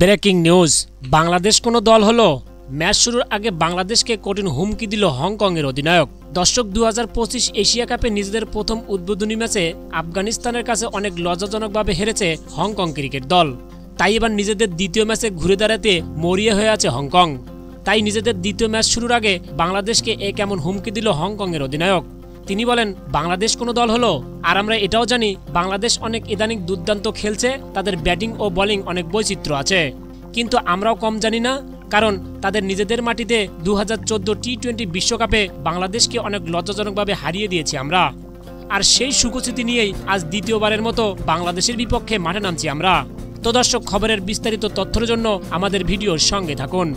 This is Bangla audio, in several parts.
ব্রেকিং নিউজ, বাংলাদেশ কোনো দল হলো? ম্যাচ শুরুর আগে বাংলাদেশকে কঠিন হুমকি দিল হংকংয়ের অধিনায়ক। দর্শক, 2025 এশিয়া কাপে নিজেদের প্রথম উদ্বোধনী ম্যাচে আফগানিস্তানের কাছে অনেক লজ্জাজনকভাবে হেরেছে হংকং ক্রিকেট দল। তাই এবার নিজেদের দ্বিতীয় ম্যাচে ঘুরে দাঁড়াতে মরিয়া হয়ে আছে হংকং। তাই নিজেদের দ্বিতীয় ম্যাচ শুরুর আগে বাংলাদেশকে কেমন হুমকি দিল হংকংয়ের অধিনায়ক। তিনি বলেন, বাংলাদেশ কোনো দল হলো? আর আমরা এটাও জানি বাংলাদেশ অনেক ইদানিং দুর্দান্ত খেলছে, তাদের ব্যাটিং ও বোলিং অনেক বৈচিত্র্য আছে। কিন্তু আমরাও কম জানি না, কারণ তাদের নিজেদের মাটিতে 2014 টি-20 বিশ্বকাপে বাংলাদেশকে অনেক লজ্জাজনকভাবে হারিয়ে দিয়েছি আমরা। আর সেই সুখস্মৃতি নিয়েই আজ দ্বিতীয়বারের মতো বাংলাদেশের বিপক্ষে মাঠে নামছি আমরা। তো দর্শক, খবরের বিস্তারিত তথ্যের জন্য আমাদের ভিডিওর সঙ্গে থাকুন।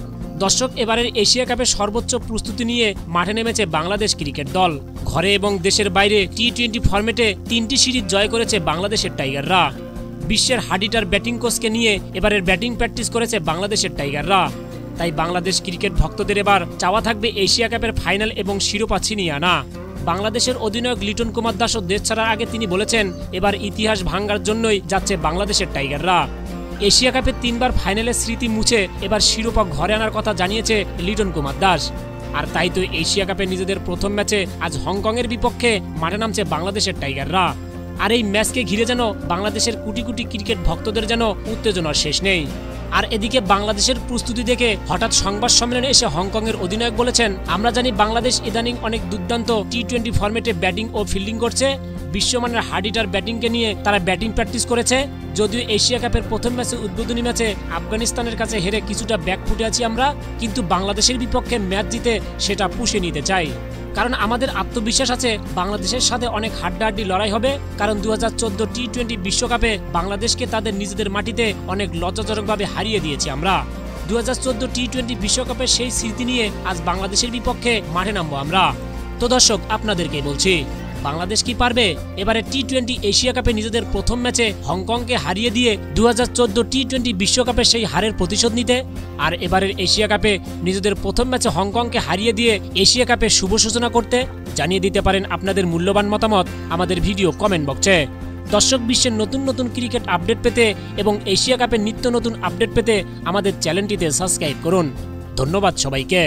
দর্শক, এবারের এশিয়া কাপের সর্বোচ্চ প্রস্তুতি নিয়ে মাঠে নেমেছে বাংলাদেশ ক্রিকেট দল। ঘরে এবং দেশের বাইরে টি-20 ফরম্যাটে 3টি সিরিজ জয় করেছে বাংলাদেশের টাইগাররা। বিশ্বের হাডিটার ব্যাটিং কোচকে নিয়ে এবারের ব্যাটিং প্র্যাকটিস করেছে বাংলাদেশের টাইগাররা। তাই বাংলাদেশ ক্রিকেট ভক্তদের এবার চাওয়া থাকবে এশিয়া কাপের ফাইনাল এবং শিরোপা ছিনিয়ে আনা। বাংলাদেশের অধিনায়ক লিটন কুমার দাসও দেশ ছাড়ার আগে তিনি বলেছেন, এবার ইতিহাস ভাঙার জন্যই যাচ্ছে বাংলাদেশের টাইগাররা। এশিয়া কাপে 3বার ফাইনালের স্মৃতি মুছে এবার শিরোপা ঘরে আনার কথা জানিয়েছে লিটন কুমার দাস। আর তাই তো এশিয়া কাপে নিজেদের প্রথম ম্যাচে আজ হংকংয়ের বিপক্ষে মাঠে নামছে বাংলাদেশের টাইগাররা। আর এই ম্যাচকে ঘিরে যেন বাংলাদেশের কোটি কোটি ক্রিকেট ভক্তদের যেন উত্তেজনার শেষ নেই। আর এদিকে বাংলাদেশের প্রস্তুতি দেখে হঠাৎ সংবাদ সম্মেলনে এসে হংকংয়ের অধিনায়ক বলেছেন, আমরা জানি বাংলাদেশ ইদানিং অনেক দুর্দান্ত টি-20 ফরম্যাটে ব্যাটিং ও ফিল্ডিং করছে। বিশ্বমানের হার্ডিটার ব্যাটিংকে নিয়ে তারা ব্যাটিং প্র্যাকটিস করেছে। যদিও এশিয়া কাপের প্রথম ম্যাচে উদ্বোধনী ম্যাচে আফগানিস্তানের কাছে হেরে কিছুটা ব্যাকফুটে আছি আমরা, কিন্তু বাংলাদেশের বিপক্ষে ম্যাচ জিতে সেটা পুষে নিতে চাই। কারণ আমাদের আত্মবিশ্বাস আছে বাংলাদেশের সাথে অনেক হাড্ডাহাড্ডি লড়াই হবে। কারণ 2014 টি-20 বিশ্বকাপে বাংলাদেশকে তাদের নিজেদের মাটিতে অনেক লজ্জাজনকভাবে হারিয়ে দিয়েছি আমরা। 2014 টি-20 বিশ্বকাপের সেই স্মৃতি নিয়ে আজ বাংলাদেশের বিপক্ষে মাঠে নামবো আমরা। তো দর্শক, আপনাদেরকে বলছি, বাংলাদেশ কি পারবে এবারে টি-20 এশিয়া কাপে নিজেদের প্রথম ম্যাচে হংকংকে হারিয়ে দিয়ে 2014 টি-20 বিশ্বকাপের সেই হারের প্রতিশোধ নিতে? আর এবারের এশিয়া কাপে নিজেদের প্রথম ম্যাচে হংকংকে হারিয়ে দিয়ে এশিয়া কাপের শুভ সূচনা করতে? জানিয়ে দিতে পারেন আপনাদের মূল্যবান মতামত আমাদের ভিডিও কমেন্ট বক্সে। দর্শক, বিশ্বের নতুন নতুন ক্রিকেট আপডেট পেতে এবং এশিয়া কাপের নিত্য নতুন আপডেট পেতে আমাদের চ্যানেলটিতে সাবস্ক্রাইব করুন। ধন্যবাদ সবাইকে।